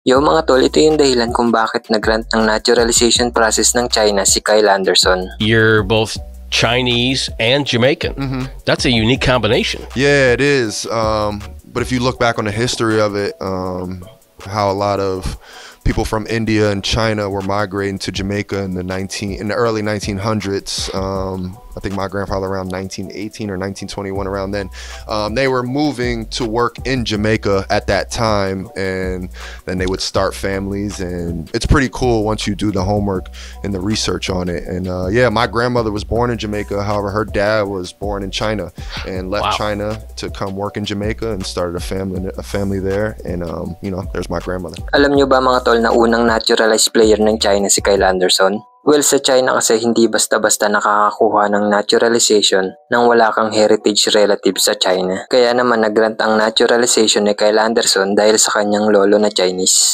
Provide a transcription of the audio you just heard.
Yo mga tol, ito yung dahilan kung bakit nag-grant ng naturalization process ng China si Kyle Anderson. You're both Chinese and Jamaican. That's a unique combination. Yeah, it is. But if you look back on the history of it, how a lot of people from India and China were migrating to Jamaica in the early 1900s. I think my grandfather around 1918 or 1921, around then. They were moving to work in Jamaica at that time, and then they would start families, and it's pretty cool once you do the homework and the research on it. And yeah, my grandmother was born in Jamaica. However, her dad was born in China and left China to come work in Jamaica and started a family there. And you know, there's my grandmother. Alam nyo ba mga tol na unang naturalized player ng China si Kyle Anderson? Well, sa China kasi hindi basta-basta nakakakuha ng naturalization nang wala kang heritage relative sa China. Kaya naman nag-grant ang naturalization ni Kyle Anderson dahil sa kanyang lolo na Chinese.